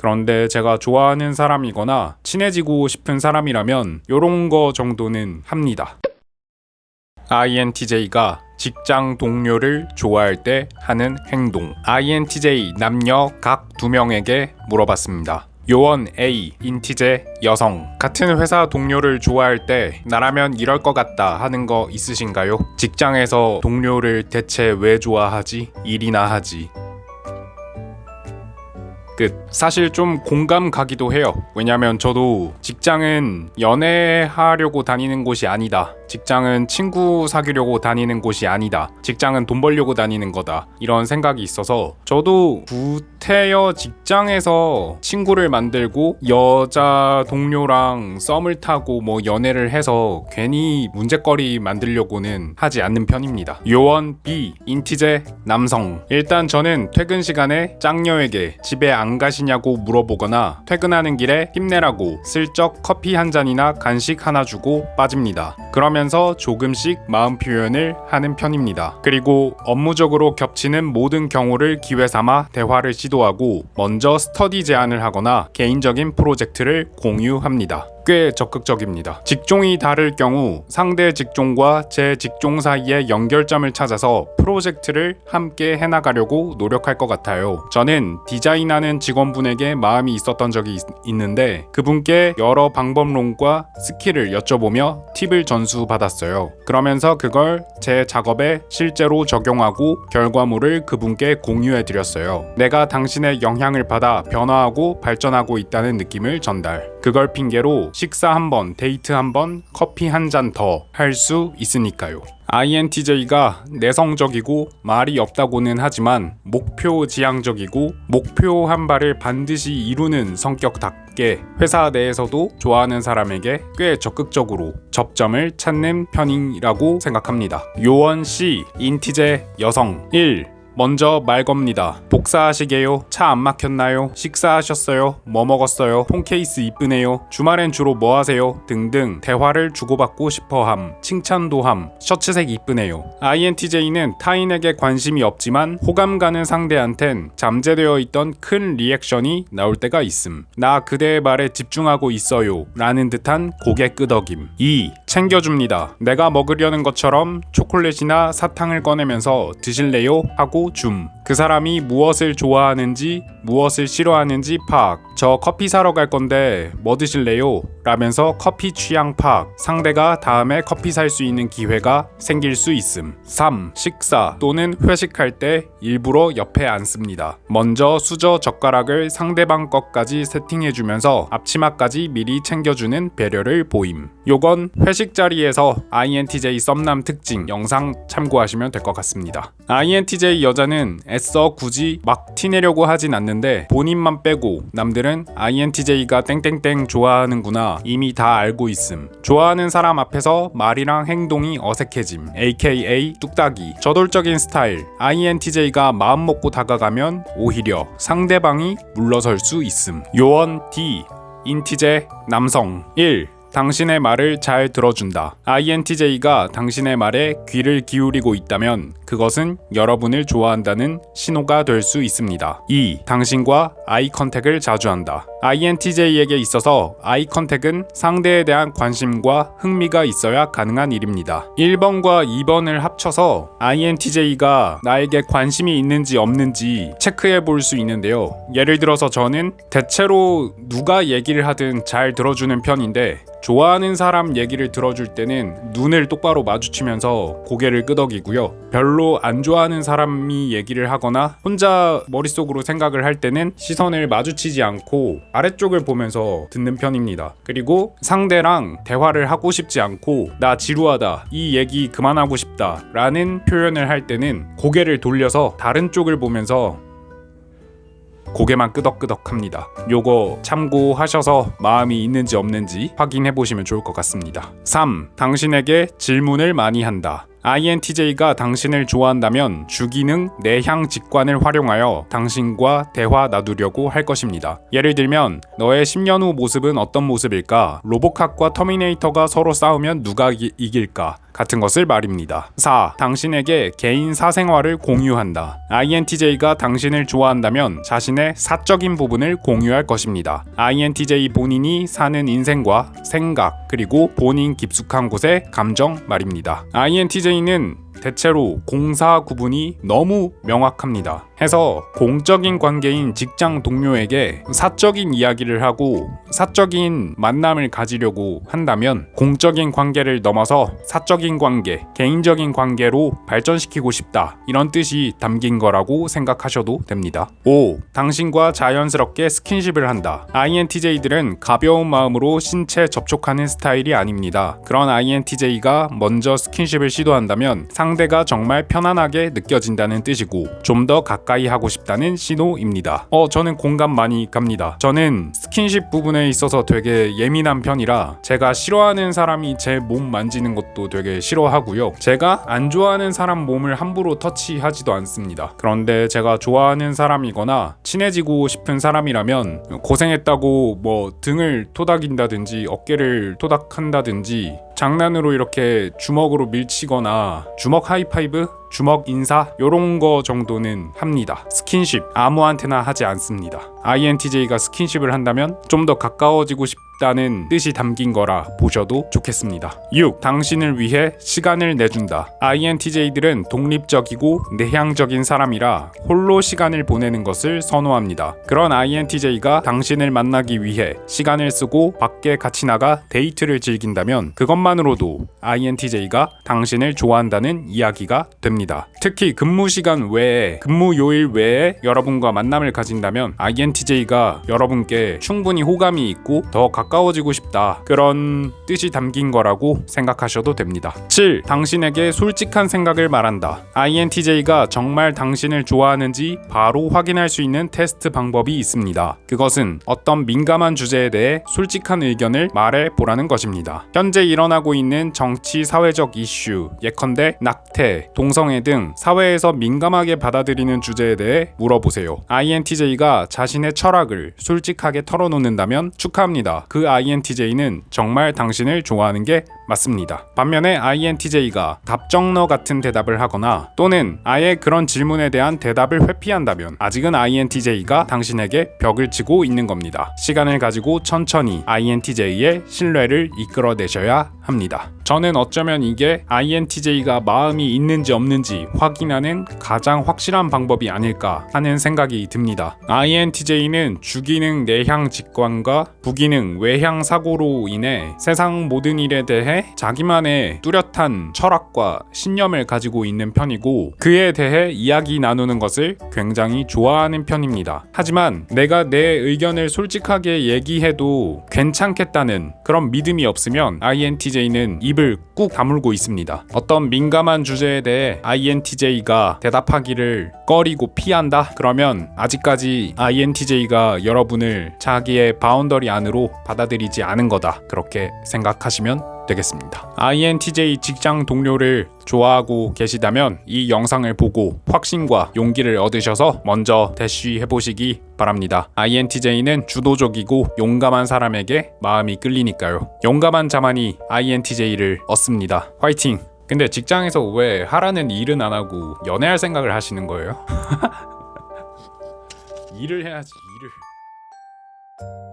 그런데 제가 좋아하는 사람이거나 친해지고 싶은 사람이라면 요런 거 정도는 합니다. INTJ가 직장 동료를 좋아할 때 하는 행동. INTJ 남녀 각 2명에게 물어봤습니다. 요원 A, 인티제 여성. 같은 회사 동료를 좋아할 때 나라면 이럴 것 같다 하는 거 있으신가요? 직장에서 동료를 대체 왜 좋아하지? 일이나 하지. 끝. 사실 좀 공감 가기도 해요. 왜냐면 저도 직장은 연애하려고 다니는 곳이 아니다. 직장은 친구 사귀려고 다니는 곳이 아니다. 직장은 돈 벌려고 다니는 거다. 이런 생각이 있어서 저도 구태여 직장에서 친구를 만들고 여자 동료랑 썸을 타고 뭐 연애를 해서 괜히 문제거리 만들려고는 하지 않는 편입니다. 요원 B, 인티제 남성. 일단 저는 퇴근 시간에 짱녀에게 집에 안 가시냐고 물어보거나 퇴근하는 길에 힘내라고 슬쩍 커피 한 잔이나 간식 하나 주고 빠집니다. 그러면서 조금씩 마음 표현을 하는 편입니다. 그리고 업무적으로 겹치는 모든 경우를 기회 삼아 대화를 시도하고 먼저 스터디 제안을 하거나 개인적인 프로젝트를 공유합니다. 꽤 적극적입니다. 직종이 다를 경우 상대 직종과 제 직종 사이의 연결점을 찾아서 프로젝트를 함께 해나가려고 노력할 것 같아요. 저는 디자인하는 직원분에게 마음이 있었던 적이 있는데 그분께 여러 방법론과 스킬을 여쭤보며 팁을 전수받았어요. 그러면서 그걸 제 작업에 실제로 적용하고 결과물을 그분께 공유해드렸어요. 내가 당신의 영향을 받아 변화하고 발전하고 있다는 느낌을 전달. 그걸 핑계로 식사 한 번, 데이트 한 번, 커피 한 잔 더 할 수 있으니까요. INTJ가 내성적이고 말이 없다고는 하지만 목표 지향적이고 목표 한 발을 반드시 이루는 성격답게 회사 내에서도 좋아하는 사람에게 꽤 적극적으로 접점을 찾는 편이라고 생각합니다. 요원 C, 인티제 여성 1. 먼저 말 겁니다. 복사하시게요? 차 안 막혔나요? 식사하셨어요? 뭐 먹었어요? 폰케이스 이쁘네요. 주말엔 주로 뭐 하세요? 등등 대화를 주고받고 싶어함, 칭찬도함, 셔츠색 이쁘네요. INTJ는 타인에게 관심이 없지만 호감 가는 상대한텐 잠재되어 있던 큰 리액션이 나올 때가 있음. 나 그대의 말에 집중하고 있어요 라는 듯한 고개 끄덕임. 2. 챙겨줍니다. 내가 먹으려는 것처럼 초콜릿이나 사탕을 꺼내면서 드실래요? 하고 줌. 그 사람이 무엇을 좋아하는지 무엇을 싫어하는지 파악. 저 커피 사러 갈 건데 뭐 드실래요? 라면서 커피 취향 파악. 상대가 다음에 커피 살 수 있는 기회가 생길 수 있음. 3. 식사 또는 회식할 때 일부러 옆에 앉습니다. 먼저 수저 젓가락을 상대방 것까지 세팅해주면서 앞치마까지 미리 챙겨주는 배려를 보임. 요건 회식 자리에서 INTJ 썸남 특징 영상 참고하시면 될 것 같습니다. INTJ 여자는 애써 굳이 막 티내려고 하진 않는데 본인만 빼고 남들은 INTJ가 땡땡땡 좋아하는구나 이미 다 알고 있음. 좋아하는 사람 앞에서 말이랑 행동이 어색해짐. AKA 뚝딱이. 저돌적인 스타일. INTJ가 마음 먹고 다가가면 오히려 상대방이 물러설 수 있음. 요원 D. 인티제 남성 1. 당신의 말을 잘 들어준다. INTJ가 당신의 말에 귀를 기울이고 있다면 그것은 여러분을 좋아한다는 신호가 될 수 있습니다. 2. 당신과 아이 컨택을 자주 한다. INTJ에게 있어서 아이 컨택은 상대에 대한 관심과 흥미가 있어야 가능한 일입니다. 1번과 2번을 합쳐서 INTJ가 나에게 관심이 있는지 없는지 체크해 볼 수 있는데요. 예를 들어서 저는 대체로 누가 얘기를 하든 잘 들어주는 편인데 좋아하는 사람 얘기를 들어줄 때는 눈을 똑바로 마주치면서 고개를 끄덕이고요. 별로 안 좋아하는 사람이 얘기를 하거나 혼자 머릿속으로 생각을 할 때는 시선을 마주치지 않고 아래쪽을 보면서 듣는 편입니다. 그리고 상대랑 대화를 하고 싶지 않고 나 지루하다, 이 얘기 그만하고 싶다 라는 표현을 할 때는 고개를 돌려서 다른 쪽을 보면서 고개만 끄덕끄덕 합니다. 요거 참고하셔서 마음이 있는지 없는지 확인해 보시면 좋을 것 같습니다. 3. 당신에게 질문을 많이 한다. INTJ가 당신을 좋아한다면 주기능 내향 직관을 활용하여 당신과 대화 나누려고 할 것입니다. 예를 들면 너의 10년 후 모습은 어떤 모습일까? 로보캅과 터미네이터가 서로 싸우면 누가 이길까? 같은 것을 말입니다. 4. 당신에게 개인 사생활을 공유한다. INTJ가 당신을 좋아한다면 자신의 사적인 부분을 공유할 것입니다. INTJ 본인이 사는 인생과 생각 그리고 본인 깊숙한 곳의 감정 말입니다. INTJ는 대체로 공사 구분이 너무 명확합니다. 해서 공적인 관계인 직장 동료에게 사적인 이야기를 하고 사적인 만남을 가지려고 한다면 공적인 관계를 넘어서 사적인 관계, 개인적인 관계로 발전시키고 싶다. 이런 뜻이 담긴 거라고 생각하셔도 됩니다. 5. 당신과 자연스럽게 스킨십을 한다. INTJ들은 가벼운 마음으로 신체 접촉하는 스타일이 아닙니다. 그런 INTJ가 먼저 스킨십을 시도한다면 상대가 정말 편안하게 느껴진다는 뜻이고 좀 더 가까이 하고 싶다는 신호입니다. 저는 공감 많이 갑니다. 저는 스킨십 부분에 있어서 되게 예민한 편이라 제가 싫어하는 사람이 제 몸 만지는 것도 되게 싫어하고요. 제가 안 좋아하는 사람 몸을 함부로 터치하지도 않습니다. 그런데 제가 좋아하는 사람이거나 친해지고 싶은 사람이라면 고생했다고 뭐 등을 토닥인다든지 어깨를 토닥한다든지 장난으로 이렇게 주먹으로 밀치거나 주먹 하이파이브? 주먹 인사? 요런 거 정도는 합니다. 스킨십 아무한테나 하지 않습니다. INTJ가 스킨십을 한다면 좀 더 가까워지고 싶다는 뜻이 담긴 거라 보셔도 좋겠습니다. 6. 당신을 위해 시간을 내준다. INTJ들은 독립적이고 내향적인 사람이라 홀로 시간을 보내는 것을 선호합니다. 그런 INTJ가 당신을 만나기 위해 시간을 쓰고 밖에 같이 나가 데이트를 즐긴다면 그것만으로도 INTJ가 당신을 좋아한다는 이야기가 됩니다. 특히 근무 시간 외에 근무 요일 외에 여러분과 만남을 가진다면 INTJ가 여러분께 충분히 호감이 있고 더 가까워지고 싶다 그런 뜻이 담긴 거라고 생각하셔도 됩니다. 7. 당신에게 솔직한 생각을 말한다. INTJ가 정말 당신을 좋아하는지 바로 확인할 수 있는 테스트 방법이 있습니다. 그것은 어떤 민감한 주제에 대해 솔직한 의견을 말해 보라는 것입니다. 현재 일어나고 있는 정치 사회적 이슈, 예컨대 낙태, 동성애 등 사회에서 민감하게 받아들이는 주제에 대해 물어보세요. INTJ가 자신의 철학을 솔직하게 털어놓는다면 축하합니다. 그 INTJ는 정말 당신을 좋아하는 게 맞습니다. 반면에 INTJ가 답정너 같은 대답을 하거나 또는 아예 그런 질문에 대한 대답을 회피한다면 아직은 INTJ가 당신에게 벽을 치고 있는 겁니다. 시간을 가지고 천천히 INTJ의 신뢰를 이끌어내셔야 합니다. 저는 어쩌면 이게 INTJ가 마음이 있는지 없는지 확인하는 가장 확실한 방법이 아닐까 하는 생각이 듭니다. INTJ는 주기능 내향 직관과 부기능 외향 사고로 인해 세상 모든 일에 대해 자기만의 뚜렷한 철학과 신념을 가지고 있는 편이고 그에 대해 이야기 나누는 것을 굉장히 좋아하는 편입니다. 하지만 내가 내 의견을 솔직하게 얘기해도 괜찮겠다는 그런 믿음이 없으면 INTJ는 입을 꾹 다물고 있습니다. 어떤 민감한 주제에 대해 INTJ가 대답하기를 꺼리고 피한다? 그러면 아직까지 INTJ가 여러분을 자기의 바운더리 안으로 받아들이지 않은 거다. 그렇게 생각하시면 되겠습니다. INTJ 직장 동료를 좋아하고 계시다면 이 영상을 보고 확신과 용기를 얻으셔서 먼저 대쉬 해보시기 바랍니다. INTJ는 주도적이고 용감한 사람에게 마음이 끌리니까요. 용감한 자만이 INTJ를 얻습니다. 화이팅! 근데 직장에서 왜 하라는 일은 안 하고 연애할 생각을 하시는 거예요? 일을 해야지, 일을.